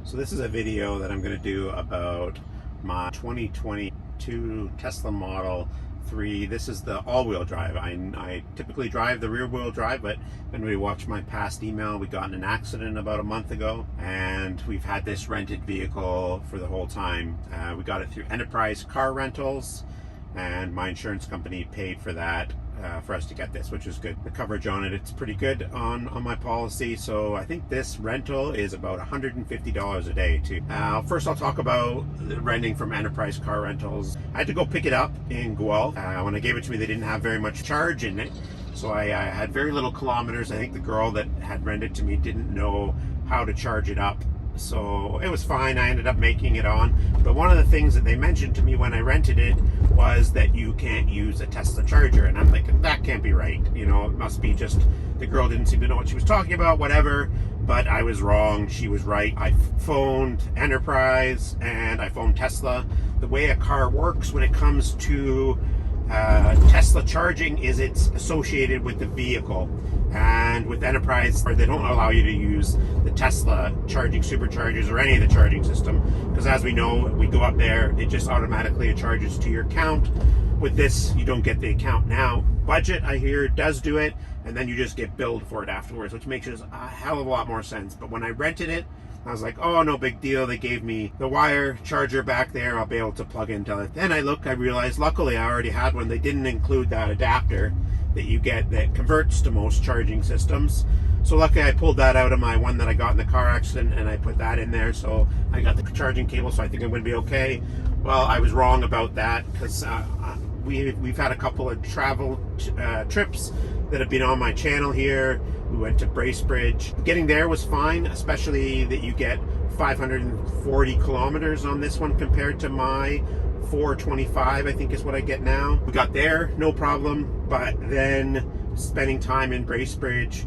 So this is a video that I'm going to do about my 2022 Tesla Model 3. This is the all-wheel drive. I typically drive the rear-wheel drive, but if anybody watched my past email, we got in an accident about a month ago, and we've had this rented vehicle for the whole time. We got it through Enterprise Car Rentals, and my insurance company paid for that for us to get this, which is good. The coverage on it's pretty good on my policy. So I think this rental is about $150 a day too. First I'll talk about renting from Enterprise Car Rentals. I had to go pick it up in Guelph. When I gave it to me, they didn't have very much charge in it, so I had very little kilometers. I think the girl that had rented to me didn't know how to charge it up, so it was fine. I ended up making it on. But one of the things that they mentioned to me when I rented it was that you can't use a Tesla charger, and I'm like, that can't be right. You know, it must be just the girl didn't seem to know what she was talking about, whatever. But I was wrong, she was right. I phoned Enterprise and I phoned Tesla. The way a car works when it comes to Tesla charging is it's associated with the vehicle, and with Enterprise they don't allow you to use the Tesla charging superchargers or any of the charging system, because as we know, we go up there, it just automatically charges to your account. With this, you don't get the account. Now Budget, I hear, does do it, and then you just get billed for it afterwards, which makes it a hell of a lot more sense. But when I rented it, I was like, oh, no big deal. They gave me the wire charger back there. I'll be able to plug into it. Then I realized, luckily I already had one. They didn't include that adapter that you get that converts to most charging systems. So luckily I pulled that out of my one that I got in the car accident, and I put that in there. So I got the charging cable, so I think I'm going to be okay. Well, I was wrong about that, because we've had a couple of travel trips that have been on my channel here. We went to Bracebridge. Getting there was fine, especially that you get 540 kilometers on this one compared to my 425, I think is what I get now. We got there, no problem, but then spending time in Bracebridge,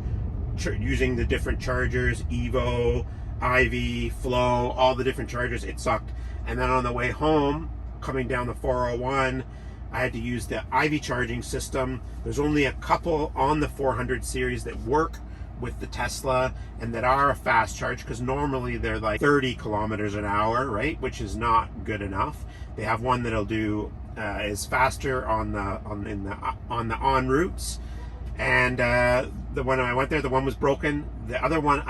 using the different chargers, Evo, IV, Flow, all the different chargers, it sucked. And then on the way home, coming down the 401, I had to use the IV charging system. There's only a couple on the 400 series that work with the Tesla and that are a fast charge, because normally they're like 30 kilometers an hour, right? Which is not good enough. They have one that'll do is faster on the en routes, and the one I went there, the one was broken. The other one,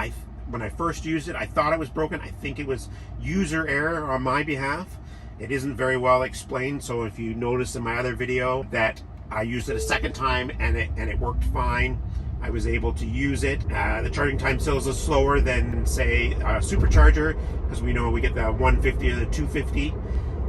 when I first used it, I thought it was broken. I think it was user error on my behalf. It isn't very well explained, so if you notice in my other video that I used it a second time and it worked fine, I was able to use it. The charging time still is slower than, say, a supercharger, because we know we get the 150 or the 250.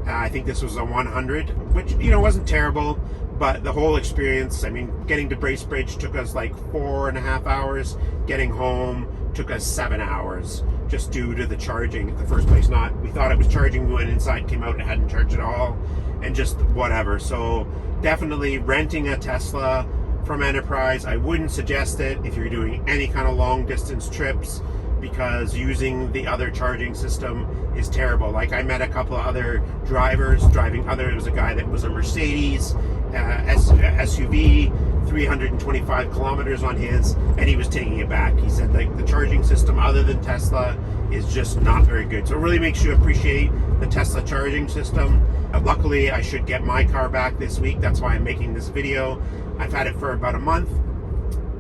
I think this was a 100, which, you know, wasn't terrible, but the whole experience, I mean, getting to Bracebridge took us like 4.5 hours. Getting home took us 7 hours, just due to the charging at the first place. We thought it was charging, we went inside, came out, and it hadn't charged at all, and just whatever. So definitely renting a Tesla from Enterprise, I wouldn't suggest it if you're doing any kind of long distance trips, because using the other charging system is terrible. Like, I met a couple of other drivers driving there was a guy that was a Mercedes SUV, 325 kilometers on his, and he was taking it back. He said, like, the charging system other than Tesla is just not very good. So it really makes you appreciate the Tesla charging system. Luckily, I should get my car back this week. That's why I'm making this video. I've had it for about a month.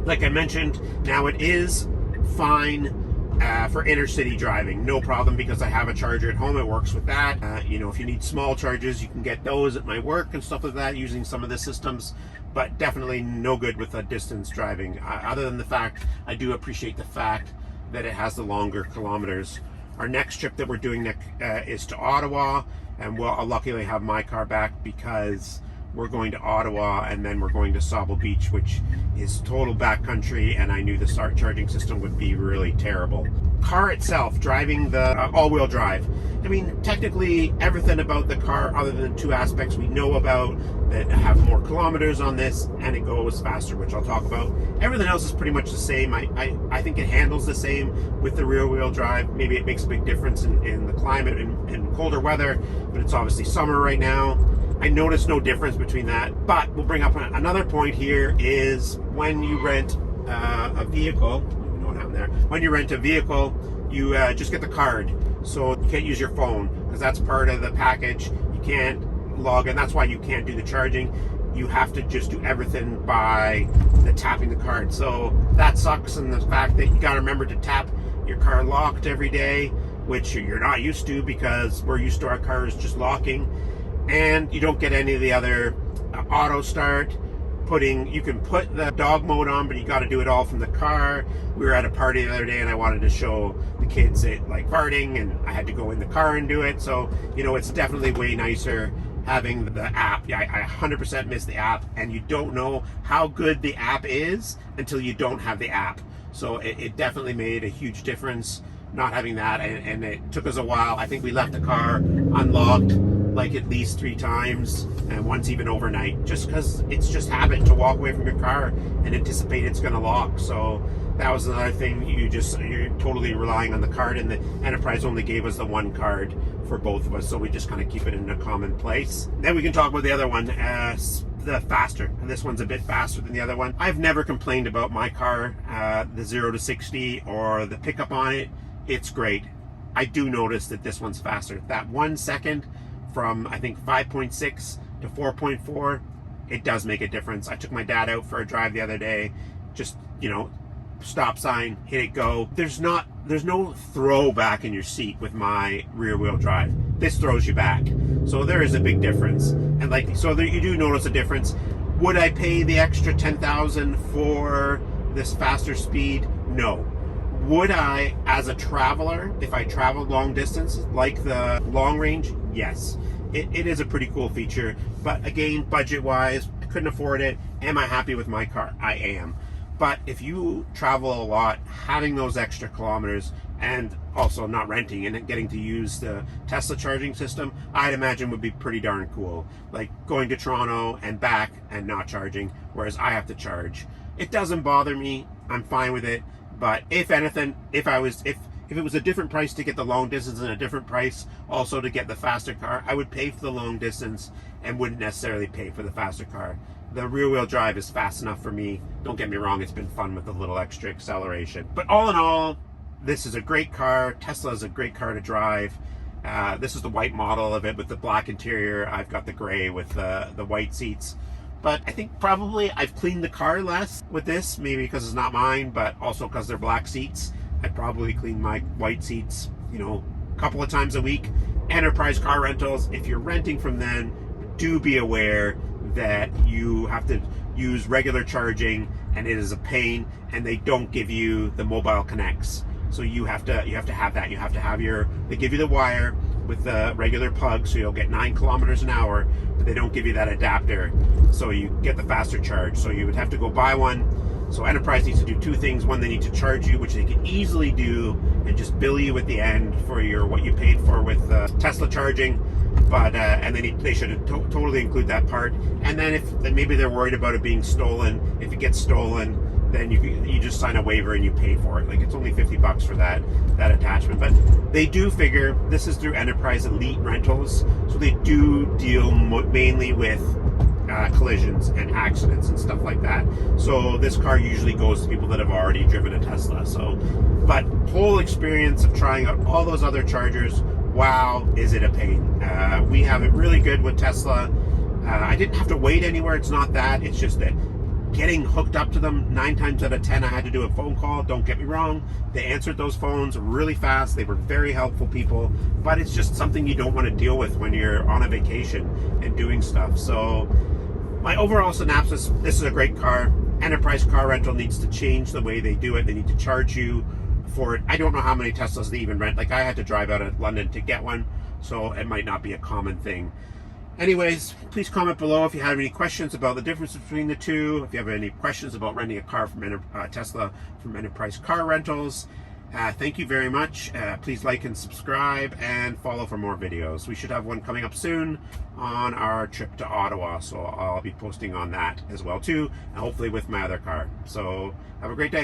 Like I mentioned, now it is fine for inner city driving, no problem, because I have a charger at home. It works with that. You know, if you need small charges, you can get those at my work and stuff like that using some of the systems, but definitely no good with a distance driving. Other than the fact, I do appreciate the fact that it has the longer kilometers. Our next trip that we're doing is to Ottawa, and I'll luckily have my car back, because we're going to Ottawa and then we're going to Sauble Beach, which is total backcountry, and I knew the start charging system would be really terrible. Car itself, driving the all-wheel drive, I mean, technically everything about the car other than two aspects we know about that have more kilometers on this, and it goes faster, which I'll talk about. Everything else is pretty much the same. I think it handles the same with the rear-wheel drive. Maybe it makes a big difference in the climate in colder weather, but it's obviously summer right now. I noticed no difference between that. But we'll bring up another point here, is when you rent a vehicle, when you rent a vehicle, you just get the card. So you can't use your phone because that's part of the package. You can't log in. That's why you can't do the charging. You have to just do everything by the tapping the card. So that sucks, and the fact that you got to remember to tap your car locked every day, which you're not used to because we're used to our cars just locking, and you don't get any of the other auto start. You can put the dog mode on, but you got to do it all from the car. We were at a party the other day and I wanted to show the kids it like farting, and I had to go in the car and do it. So, you know, it's definitely way nicer having the app. Yeah, I 100% miss the app, and you don't know how good the app is until you don't have the app. So it definitely made a huge difference not having that, and it took us a while. I think we left the car unlocked like at least 3 times, and once even overnight, just because it's just habit to walk away from your car and anticipate it's going to lock. So that was another thing. You're totally relying on the card, and the Enterprise only gave us the one card for both of us, so we just kind of keep it in a common place. Then we can talk about the other one, the faster. And this one's a bit faster than the other one. I've never complained about my car, the 0 to 60 or the pickup on it. It's great. I do notice that this one's faster. That 1 second from I think 5.6 to 4.4, it does make a difference. I took my dad out for a drive the other day, just, you know, stop sign, hit it, go. There's no throw back in your seat with my rear wheel drive. This throws you back. So there is a big difference. And like, so there, you do notice a difference. Would I pay the extra 10,000 for this faster speed? No. Would I, as a traveler, if I traveled long distance, like the long range? Yes. It is a pretty cool feature, but again, budget-wise, I couldn't afford it. Am I happy with my car? I am. But if you travel a lot, having those extra kilometers and also not renting and getting to use the Tesla charging system, I'd imagine would be pretty darn cool. Like going to Toronto and back and not charging, whereas I have to charge. It doesn't bother me. I'm fine with it. But if anything, if it was a different price to get the long distance and a different price also to get the faster car, I would pay for the long distance and wouldn't necessarily pay for the faster car. The rear wheel drive is fast enough for me. Don't get me wrong, it's been fun with a little extra acceleration. But all in all, this is a great car. Tesla is a great car to drive. This is the white model of it with the black interior. I've got the gray with the white seats. But I think probably I've cleaned the car less with this, maybe because it's not mine, but also because they're black seats. I'd probably clean my white seats, you know, a couple of times a week. Enterprise car rentals, if you're renting from them, do be aware that you have to use regular charging, and it is a pain, and they don't give you the mobile connects. So you have to have that. You have to have they give you the wire with the regular plug, so you'll get 9 kilometers an hour, but they don't give you that adapter, so you get the faster charge. So you would have to go buy one. So Enterprise needs to do 2 things. One, they need to charge you, which they can easily do, and just bill you at the end for what you paid for with Tesla charging. But and they should totally include that part. And then maybe they're worried about it being stolen. If it gets stolen, then you just sign a waiver and you pay for it. Like, it's only $50 for that attachment. But they do figure this is through Enterprise Elite Rentals, so they do deal mainly with collisions and accidents and stuff like that. So this car usually goes to people that have already driven a Tesla. So, but whole experience of trying out all those other chargers, wow, is it a pain. We have it really good with Tesla. I didn't have to wait anywhere. It's not that. It's just that getting hooked up to them, 9 times out of 10, I had to do a phone call. Don't get me wrong. They answered those phones really fast. They were very helpful people, but it's just something you don't want to deal with when you're on a vacation and doing stuff. So my overall synopsis, this is a great car. Enterprise car rental needs to change the way they do it. They need to charge you for it. I don't know how many Teslas they even rent. Like, I had to drive out of London to get one, so it might not be a common thing. Anyways, please comment below if you have any questions about the difference between the two. If you have any questions about renting a car from Tesla from Enterprise Car Rentals. Thank you very much. Please like and subscribe and follow for more videos. We should have one coming up soon on our trip to Ottawa, so I'll be posting on that as well too, and hopefully with my other car. So have a great day.